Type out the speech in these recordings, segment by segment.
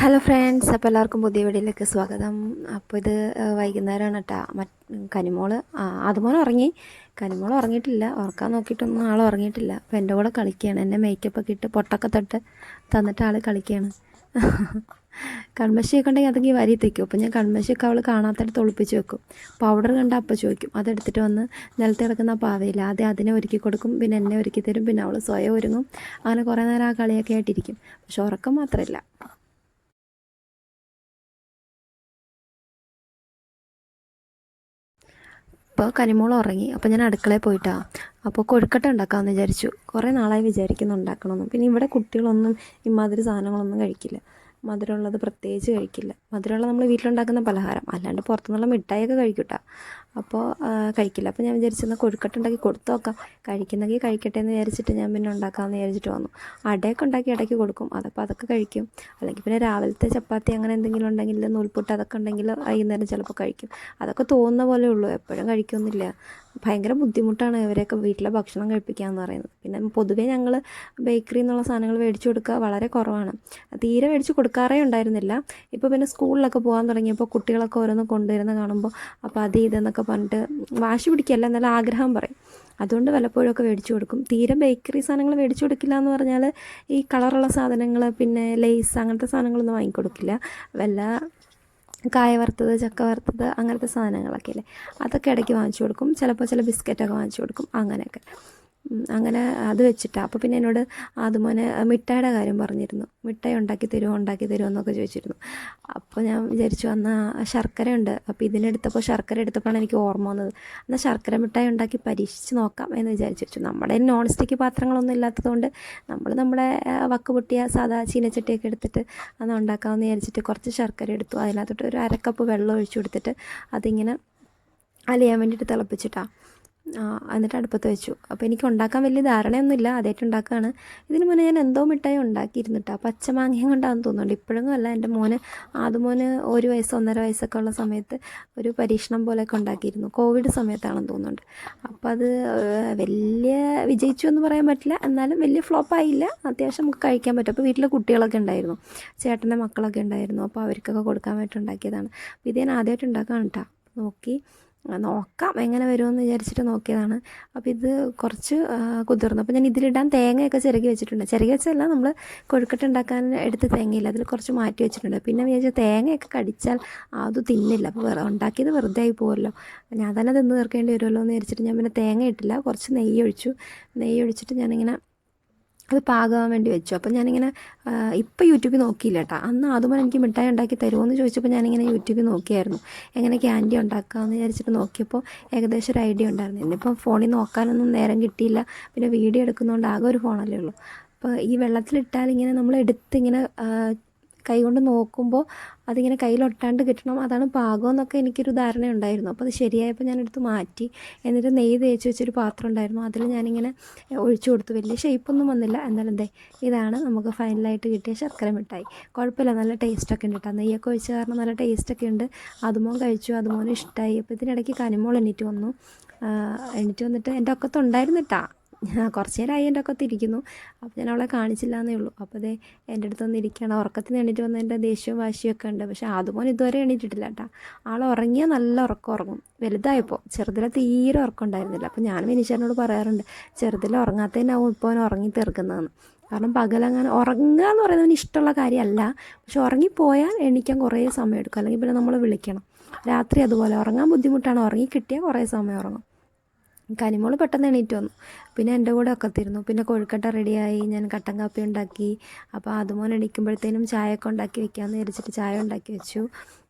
Hello friends, അപ്പോൾ എല്ലാവർക്കും പുതിയ വീഡിയോയിലേക്ക് സ്വാഗതം. അപ്പോൾ ഇത് വൈകുന്നേരമാണ് കേട്ടോ. കനിമോള് അതുമോൻ ഉറങ്ങി. കനിമോൾ ഉറങ്ങിയിട്ടില്ല. ഉറക്കാൻ നോക്കിയിട്ടൊന്നും ആൾ ഉറങ്ങിയിട്ടില്ല. അപ്പോൾ എൻ്റെ കൂടെ കളിക്കുകയാണ്. എന്നെ മേക്കപ്പൊക്കെ ഇട്ട് പൊട്ടൊക്കെ തൊട്ട് തന്നിട്ട് ആൾ കളിക്കുകയാണ്. കൺമശിയൊക്കെ ഉണ്ടെങ്കിൽ അതെങ്കിൽ വരി തയ്ക്കും. അപ്പോൾ ഞാൻ കൺമശിയൊക്കെ അവൾ കാണാത്തടത്ത് ഒളിപ്പിച്ച് വെക്കും. പൗഡർ കണ്ട അപ്പോൾ ചോദിക്കും. അതെടുത്തിട്ട് വന്ന് നിലത്ത് കിടക്കുന്ന പാവയില്ല, ആദ്യം അതിനെ ഒരുക്കി കൊടുക്കും, പിന്നെ എന്നെ ഒരുക്കി തരും, പിന്നെ അവൾ സ്വയം ഒരുങ്ങും. അങ്ങനെ കുറേ നേരം ആ കളിയൊക്കെ ആയിട്ടിരിക്കും. പക്ഷെ ഉറക്കം മാത്രമില്ല. ഇപ്പോൾ കനിമോൾ ഉറങ്ങി. അപ്പോൾ ഞാൻ അടുക്കളയിൽ പോയിട്ടാണ്. അപ്പോൾ കൊഴുക്കട്ട ഉണ്ടാക്കാമെന്ന് വിചാരിച്ചു. കുറേ നാളായി വിചാരിക്കുന്നു ഉണ്ടാക്കണമെന്ന്. പിന്നെ ഇവിടെ കുട്ടികളൊന്നും ഇമാതിരി സാധനങ്ങളൊന്നും കഴിക്കില്ല. മധുരമുള്ളത് പ്രത്യേകിച്ച് കഴിക്കില്ല. മധുരമുള്ളത് നമ്മൾ വീട്ടിലുണ്ടാക്കുന്ന പലഹാരം, അല്ലാണ്ട് പുറത്തുനിന്നുള്ള മിഠായിയൊക്കെ കഴിക്കൂട്ടാ. അപ്പോൾ കഴിക്കില്ല. അപ്പോൾ ഞാൻ വിചാരിച്ചെന്നാൽ കൊഴുക്കട്ട ഉണ്ടാക്കി കൊടുത്തു നോക്കാം. കഴിക്കുന്നെങ്കിൽ കഴിക്കട്ടെ എന്ന് വിചാരിച്ചിട്ട് ഞാൻ പിന്നെ ഉണ്ടാക്കാമെന്ന് വിചാരിച്ചിട്ട് വന്നു. അടയൊക്കെ ഉണ്ടാക്കി ഇടയ്ക്ക് കൊടുക്കും. അതൊക്കെ കഴിക്കും. അല്ലെങ്കിൽ പിന്നെ രാവിലത്തെ ചപ്പാത്തി അങ്ങനെ എന്തെങ്കിലും ഉണ്ടെങ്കിൽ, നൂൽപുട്ട് അതൊക്കെ ഉണ്ടെങ്കിൽ വൈകുന്നേരം ചിലപ്പോൾ കഴിക്കും. അതൊക്കെ തോന്നുന്ന പോലെ ഉള്ളൂ, എപ്പോഴും കഴിക്കൊന്നുമില്ല. ഭയങ്കര ബുദ്ധിമുട്ടാണ് ഇവരെയൊക്കെ വീട്ടിലെ ഭക്ഷണം കഴിപ്പിക്കുക എന്ന് പറയുന്നത്. പിന്നെ പൊതുവേ ഞങ്ങൾ ബേക്കറിയിൽ നിന്നുള്ള സാധനങ്ങൾ മേടിച്ച് കൊടുക്കുക വളരെ കുറവാണ്. തീരെ മേടിച്ച് കൊടുക്കാറേ ഉണ്ടായിരുന്നില്ല. ഇപ്പോൾ പിന്നെ സ്കൂളിലൊക്കെ പോകാൻ തുടങ്ങിയപ്പോൾ കുട്ടികളൊക്കെ ഓരോന്ന് കൊണ്ടുവരുന്ന കാണുമ്പോൾ അപ്പോൾ അത് ഇതെന്നൊക്കെ പറഞ്ഞിട്ട് വാശി പിടിക്കുകയല്ല, എന്നാലും ആഗ്രഹം പറയും. അതുകൊണ്ട് വല്ലപ്പോഴൊക്കെ മേടിച്ച് കൊടുക്കും. തീരെ ബേക്കറി സാധനങ്ങൾ മേടിച്ച് കൊടുക്കില്ല എന്ന് പറഞ്ഞാൽ ഈ കളറുള്ള സാധനങ്ങൾ, പിന്നെ ലേസ് അങ്ങനത്തെ സാധനങ്ങളൊന്നും വാങ്ങിക്കൊടുക്കില്ല. വല്ല കായ വറുത്തത്, ചക്ക വറുത്തത്, അങ്ങനത്തെ സാധനങ്ങളൊക്കെ ഇല്ലേ, അതൊക്കെ ഇടയ്ക്ക് വാങ്ങിച്ചു കൊടുക്കും. ചിലപ്പോൾ ചില ബിസ്ക്കറ്റൊക്കെ വാങ്ങിച്ചു കൊടുക്കും. അങ്ങനെയൊക്കെ അങ്ങനെ അത് വെച്ചിട്ടാണ്. അപ്പോൾ പിന്നെ എന്നോട് അതുമോനെ മിഠായിയുടെ കാര്യം പറഞ്ഞിരുന്നു. മിഠായി ഉണ്ടാക്കി തരുമോ എന്നൊക്കെ ചോദിച്ചിരുന്നു. അപ്പോൾ ഞാൻ വിചാരിച്ചു എന്നാൽ ശർക്കര ഉണ്ട്. അപ്പോൾ ഇതിനെടുത്തപ്പോൾ ശർക്കര എടുത്തപ്പോഴാണ് എനിക്ക് ഓർമ്മ വന്നത്. എന്നാൽ ശർക്കര മിഠായി ഉണ്ടാക്കി പരീക്ഷിച്ച് നോക്കാം എന്ന് വിചാരിച്ചു വെച്ചു. നമ്മുടെ നോൺ സ്റ്റിക്ക് പാത്രങ്ങളൊന്നും ഇല്ലാത്തതുകൊണ്ട് നമ്മുടെ വക്ക് പൊട്ടിയ സാധാ ചീനച്ചട്ടിയൊക്കെ എടുത്തിട്ട് അത് ഉണ്ടാക്കാമെന്ന് വിചാരിച്ചിട്ട് കുറച്ച് ശർക്കര എടുത്തു. അതിനകത്തോട്ട് ഒരു അരക്കപ്പ് വെള്ളം ഒഴിച്ചു കൊടുത്തിട്ട് അതിങ്ങനെ അലിയാൻ വേണ്ടിയിട്ട് തിളപ്പിച്ചിട്ടാണ്. എന്നിട്ട് അടുപ്പത്ത് വെച്ചു. അപ്പോൾ എനിക്ക് ഉണ്ടാക്കാൻ വലിയ ധാരണയൊന്നുമില്ല, ആദ്യമായിട്ട് ഉണ്ടാക്കുകയാണ്. ഇതിന് മുന്നേ ഞാൻ എന്തോ മിഠായി ഉണ്ടാക്കിയിരുന്നിട്ടാ, പച്ചമാങ്ങയും കൊണ്ടാണെന്ന് തോന്നുന്നുണ്ട്. ഇപ്പോഴൊന്നും അല്ല, എൻ്റെ ആദ്യമോന് 1 വയസ്സ് 1.5 വയസ്സൊക്കെ ഉള്ള സമയത്ത് ഒരു പരീക്ഷണം പോലെയൊക്കെ ഉണ്ടാക്കിയിരുന്നു. കോവിഡ് സമയത്താണെന്ന് തോന്നുന്നുണ്ട്. അപ്പോൾ അത് വലിയ വിജയിച്ചു എന്ന് പറയാൻ പറ്റില്ല, എന്നാലും വലിയ ഫ്ലോപ്പായില്ല. അത്യാവശ്യം നമുക്ക് കഴിക്കാൻ പറ്റും. അപ്പോൾ വീട്ടിൽ കുട്ടികളൊക്കെ ഉണ്ടായിരുന്നു, ചേട്ടൻ്റെ മക്കളൊക്കെ ഉണ്ടായിരുന്നു. അപ്പോൾ അവർക്കൊക്കെ കൊടുക്കാൻ വേണ്ടി ഉണ്ടാക്കിയതാണ്. അപ്പോൾ ഇത് ഞാൻ ആദ്യമായിട്ട് ഉണ്ടാക്കുകയാണ് കേട്ടോ. നോക്കാം എങ്ങനെ വരുമെന്ന് വിചാരിച്ചിട്ട് നോക്കിയതാണ്. അപ്പോൾ ഇത് കുറച്ച് കുതിർന്നു. അപ്പോൾ ഞാൻ ഇതിലിടാൻ തേങ്ങയൊക്കെ ചിരകി വെച്ചിട്ടുണ്ട്. ചിരകി വെച്ചല്ല, നമ്മൾ കൊഴുക്കട്ട ഉണ്ടാക്കാൻ എടുത്ത് തേങ്ങയില്ല, അതിൽ കുറച്ച് മാറ്റി വെച്ചിട്ടുണ്ട്. പിന്നെ വിചാരിച്ചാൽ തേങ്ങയൊക്കെ കടിച്ചാൽ അത് തിന്നില്ല, അപ്പോൾ ഉണ്ടാക്കിയത് വെറുതെ ആയി പോകുമല്ലോ, ഞാൻ തന്നെ തിന്ന് തീർക്കേണ്ടി വരുമല്ലോ എന്ന് വിചാരിച്ചിട്ട് ഞാൻ പിന്നെ തേങ്ങ ഇട്ടില്ല. കുറച്ച് നെയ്യ് ഒഴിച്ചിട്ട് ഞാനിങ്ങനെ അത് പാകാൻ വേണ്ടി വെച്ചു. അപ്പോൾ ഞാനിങ്ങനെ ഇപ്പോൾ യൂട്യൂബിൽ നോക്കിയില്ല കേട്ടോ. അന്ന് അതുപോലെ എനിക്ക് മിഠായി ഉണ്ടാക്കി തരുമോ എന്ന് ചോദിച്ചപ്പോൾ ഞാനിങ്ങനെ യൂട്യൂബിൽ നോക്കിയായിരുന്നു എങ്ങനെ ക്യാൻഡി ഉണ്ടാക്കാമെന്ന് വിചാരിച്ചിട്ട് നോക്കിയപ്പോൾ ഏകദേശം ഒരു ഐഡിയ ഉണ്ടായിരുന്നു. ഇന്നിപ്പം ഫോണിൽ നോക്കാനൊന്നും നേരം കിട്ടിയില്ല. പിന്നെ വീഡിയോ എടുക്കുന്നതുകൊണ്ട് ആകെ ഒരു ഫോണല്ലേ ഉള്ളൂ. അപ്പോൾ ഈ വെള്ളത്തിലിട്ടാൽ ഇങ്ങനെ നമ്മൾ എടുത്തിങ്ങനെ കൈകൊണ്ട് നോക്കുമ്പോൾ അതിങ്ങനെ കയ്യിലൊട്ടാണ്ട് കിട്ടണം, അതാണ് പാകം എന്നൊക്കെ എനിക്കൊരു ധാരണ ഉണ്ടായിരുന്നു. അപ്പോൾ അത് ശരിയായപ്പോൾ ഞാനെടുത്ത് മാറ്റി. എന്നിട്ട് നെയ്യ് തേച്ച് വെച്ചൊരു പാത്രം ഉണ്ടായിരുന്നു, അതിൽ ഞാനിങ്ങനെ ഒഴിച്ചു കൊടുത്തു. വലിയ ഷേപ്പൊന്നും വന്നില്ല, എന്നാലും ഇതാണ് നമുക്ക് ഫൈനലായിട്ട് കിട്ടിയ ശർക്കര മിഠായി. കുഴപ്പമില്ല, നല്ല ടേസ്റ്റൊക്കെ ഉണ്ട് കേട്ടോ. നെയ്യൊക്കെ ഒഴിച്ച കാരണം നല്ല ടേസ്റ്റൊക്കെ ഉണ്ട്. അതുമോൻ കഴിച്ചു, അതുമോന് ഇഷ്ടമായി. അപ്പോൾ ഇതിനിടയ്ക്ക് കനിമോൾ എണീറ്റ് വന്നിട്ട് എൻ്റെ ഒക്കത്തുണ്ടായിരുന്നു കേട്ടോ. കുറച്ച് നേരമായി എൻ്റെ ഒക്കെ ഇരിക്കുന്നു. അപ്പോൾ ഞാൻ അവളെ കാണിച്ചില്ല എന്നേ ഉള്ളൂ. അപ്പോൾ എൻ്റെ അടുത്തൊന്ന് ഇരിക്കുകയാണ്. ഉറക്കത്തിൽ നിന്ന് എണീറ്റ് വന്നതിൻ്റെ ദേഷ്യവും വാശിയൊക്കെ ഉണ്ട്. പക്ഷേ അതുപോലെ ഇതുവരെ എണീറ്റിട്ടില്ല കേട്ടോ. ആൾ ഉറങ്ങിയാൽ നല്ല ഉറങ്ങും. വലുതായപ്പോൾ ചെറുതിലെ തീരെ ഉറക്കം ഉണ്ടായിരുന്നില്ല. അപ്പോൾ ഞാനും വിനീച്ചേട്ടനോട് പറയാറുണ്ട്, ചെറുതിലെ ഉറങ്ങാത്തതിനാവും ഇപ്പോൾ അവൻ ഉറങ്ങി തീർക്കുന്നതെന്ന്. കാരണം പകലങ്ങനെ ഉറങ്ങുക എന്ന് പറയുന്നതിന് ഇഷ്ടമുള്ള കാര്യമല്ല, പക്ഷെ ഉറങ്ങിപ്പോയാൽ എണീക്കാൻ കുറേ സമയം എടുക്കും. അല്ലെങ്കിൽ പിന്നെ നമ്മൾ വിളിക്കണം. രാത്രി അതുപോലെ ഉറങ്ങാൻ ബുദ്ധിമുട്ടാണ്. ഉറങ്ങി കിട്ടിയാൽ കുറേ സമയം ഉറങ്ങും. കനിമോൾ പെട്ടെന്ന് എണീറ്റ് വന്നു. പിന്നെ എൻ്റെ കൂടെ ഒക്കത്തിരുന്നു. പിന്നെ കൊഴുക്കട്ട റെഡിയായി. ഞാൻ കട്ടൻ കാപ്പി ഉണ്ടാക്കി. അപ്പോൾ അതുമോൻ എണീക്കുമ്പോഴത്തേനും ചായയൊക്കെ ഉണ്ടാക്കി വെക്കാമെന്ന് വിചാരിച്ചിട്ട് ചായ ഉണ്ടാക്കി വെച്ചു.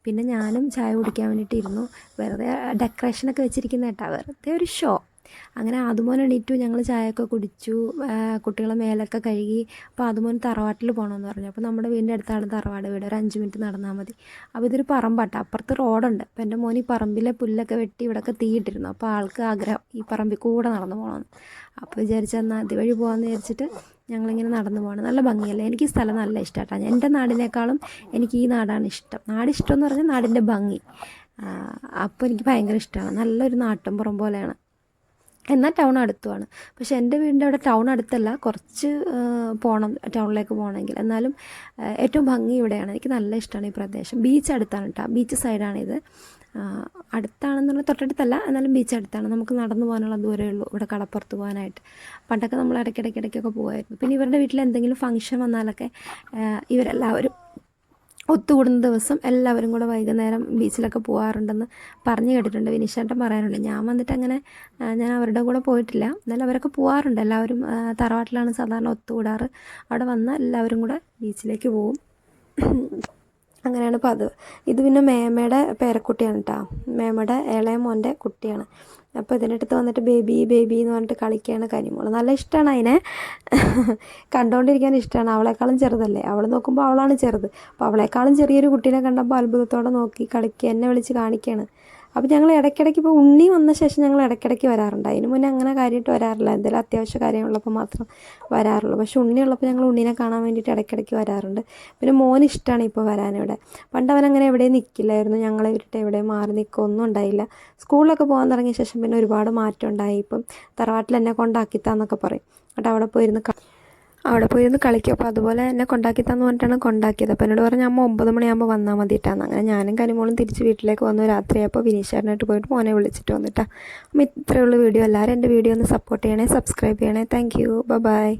പിന്നെ ഞാനും ചായ കുടിക്കാൻ വേണ്ടിയിട്ടിരുന്നു. വെറുതെ ഡെക്കറേഷനൊക്കെ വെച്ചിരിക്കുന്ന കേട്ടോ, വെറുതെ ഒരു ഷോ. അങ്ങനെ അതുമോൻ എണീറ്റു. ഞങ്ങൾ ചായയൊക്കെ കുടിച്ചു. കുട്ടികളെ മേലൊക്കെ കഴുകി. അപ്പോൾ അതുമോൻ തറവാട്ടിൽ പോകണമെന്ന് പറഞ്ഞു. അപ്പോൾ നമ്മുടെ വീടിൻ്റെ അടുത്താണ് തറവാട് വീട്, ഒരു 5 മിനിറ്റ് നടന്നാൽ മതി. അപ്പോൾ ഇതൊരു പറമ്പാട്ടോ, അപ്പുറത്ത് റോഡുണ്ട്. അപ്പോൾ എൻ്റെ മോൻ ഈ പറമ്പിലെ പുല്ലൊക്കെ വെട്ടി ഇവിടെയൊക്കെ തീയിട്ടിരുന്നു. അപ്പോൾ ആൾക്ക് ആഗ്രഹം ഈ പറമ്പിൽ കൂടെ നടന്നു പോകണമെന്ന്. അപ്പോൾ വിചാരിച്ചെന്നാൽ അതുവഴി പോകാമെന്ന് വിചാരിച്ചിട്ട് ഞങ്ങളിങ്ങനെ നടന്നു പോകണം. നല്ല ഭംഗിയല്ലേ, എനിക്ക് ഈ സ്ഥലം നല്ല ഇഷ്ടമായിട്ടാണ്. എൻ്റെ നാടിനേക്കാളും എനിക്ക് ഈ നാടാണ് ഇഷ്ടം. നാടിഷ്ടം എന്ന് പറഞ്ഞാൽ നാടിൻ്റെ ഭംഗി. അപ്പോൾ എനിക്ക് ഭയങ്കര ഇഷ്ടമാണ്. നല്ലൊരു നാട്ടിൻപുറം പോലെയാണ്. എന്നാൽ ടൗൺ അടുത്തുമാണ്. പക്ഷേ എൻ്റെ വീടിൻ്റെ അവിടെ ടൗൺ അടുത്തല്ല, കുറച്ച് പോകണം ടൗണിലേക്ക് പോകണമെങ്കിൽ. എന്നാലും ഏറ്റവും ഭംഗി ഇവിടെയാണ്. എനിക്ക് നല്ല ഇഷ്ടമാണ് ഈ പ്രദേശം. ബീച്ച് അടുത്താണ് കേട്ടോ, ബീച്ച് സൈഡാണിത്. അടുത്താണെന്നുള്ള തൊട്ടടുത്തല്ല, എന്നാലും ബീച്ച് അടുത്താണ്. നമുക്ക് നടന്നു പോകാനുള്ള ദൂരമേ ഉള്ളൂ ഇവിടെ കടപ്പുറത്ത് പോകാനായിട്ട്. പണ്ടൊക്കെ നമ്മൾ ഇടയ്ക്കിടയ്ക്കൊക്കെ പോകുമായിരുന്നു. പിന്നെ ഇവരുടെ വീട്ടിൽ എന്തെങ്കിലും ഫംഗ്ഷൻ വന്നാലൊക്കെ ഇവരെല്ലാവരും ഒത്തുകൂടുന്ന ദിവസം എല്ലാവരും കൂടെ വൈകുന്നേരം ബീച്ചിലൊക്കെ പോകാറുണ്ടെന്ന് പറഞ്ഞു കേട്ടിട്ടുണ്ട്. വിനീഷേട്ടൻ പറയാറുണ്ട്. ഞാൻ വന്നിട്ട് അങ്ങനെ ഞാൻ അവരുടെ കൂടെ പോയിട്ടില്ല. എന്നാലും അവരൊക്കെ പോകാറുണ്ട്. എല്ലാവരും തറവാട്ടിലാണ് സാധാരണ ഒത്തുകൂടാറ്. അവിടെ വന്നാൽ എല്ലാവരും കൂടെ ബീച്ചിലേക്ക് പോവും. അങ്ങനെയാണ് പതിവ്. ഇത് പിന്നെ മേമയുടെ പേരക്കുട്ടിയാണ് കേട്ടോ, മേമയുടെ ഇളയ മോൻ്റെ കുട്ടിയാണ്. അപ്പോൾ ഇതിനടുത്ത് വന്നിട്ട് ബേബി ബേബി എന്ന് പറഞ്ഞിട്ട് കളിക്കുകയാണ് കരിമോള്. നല്ല ഇഷ്ടമാണ് അതിനെ കണ്ടുകൊണ്ടിരിക്കാൻ ഇഷ്ടമാണ്. അവളെക്കാളും ചെറുതല്ലേ, അവൾ നോക്കുമ്പോൾ അവളാണ് ചെറുത്. അപ്പോൾ അവളെക്കാളും ചെറിയൊരു കുട്ടീനെ കണ്ടപ്പോൾ അത്ഭുതത്തോടെ നോക്കി കളിക്കുക, എന്നെ വിളിച്ച് കാണിക്കുകയാണ്. അപ്പോൾ ഞങ്ങൾ ഇടയ്ക്കിടയ്ക്ക് ഇപ്പോൾ ഉണ്ണി വന്ന ശേഷം ഞങ്ങൾ ഇടയ്ക്കിടയ്ക്ക് വരാറുണ്ട്. അതിന് മുന്നേ അങ്ങനെ കാര്യമായിട്ട് വരാറില്ല, എന്തെങ്കിലും അത്യാവശ്യ കാര്യമുള്ളപ്പോൾ മാത്രം വരാറുള്ളൂ. പക്ഷേ ഉണ്ണി ഉള്ളപ്പോൾ ഞങ്ങൾ ഉണ്ണീനെ കാണാൻ വേണ്ടിയിട്ട് ഇടയ്ക്കിടയ്ക്ക് വരാറുണ്ട്. പിന്നെ മോന് ഇഷ്ടമാണ് ഇപ്പോൾ വരാനിവിടെ. പണ്ട് അവനങ്ങനെ എവിടെയും നിൽക്കില്ലായിരുന്നു, ഞങ്ങളെ വിട്ടിട്ട് എവിടെയും മാറി നിൽക്കുക ഒന്നും ഉണ്ടായില്ല. സ്കൂളിലൊക്കെ പോകാൻ തുടങ്ങിയ ശേഷം പിന്നെ ഒരുപാട് മാറ്റം ഉണ്ടായി. ഇപ്പം തറവാട്ടിൽ എന്നെ കൊണ്ടാക്കിത്താന്നൊക്കെ പറയും. എന്നിട്ട് അവിടെ പോയിരുന്ന് കളിക്കും. അപ്പോൾ അതുപോലെ എന്നെ കൊണ്ടാക്കിത്താന്ന് പറഞ്ഞിട്ടാണ് കൊണ്ടാക്കിയത്. അപ്പോൾ എന്നോട് പറഞ്ഞാൽ അമ്മ 9 മണിയാകുമ്പോൾ വന്നാൽ മതിയിട്ടാണ്. അങ്ങനെ ഞാനും കരിമോളും തിരിച്ച് വീട്ടിലേക്ക് വന്നു. രാത്രിയായപ്പോൾ വിനീഷേട്ടനായിട്ട് പോയിട്ട് മോനെ വിളിച്ചിട്ട് വന്നിട്ടാണ്. അപ്പോൾ ഇത്രയുള്ള വീഡിയോ. എല്ലാവരും എൻ്റെ വീഡിയോ ഒന്ന് സപ്പോർട്ട് ചെയ്യണേ, സബ്സ്ക്രൈബ് ചെയ്യണേ. Thank you, by.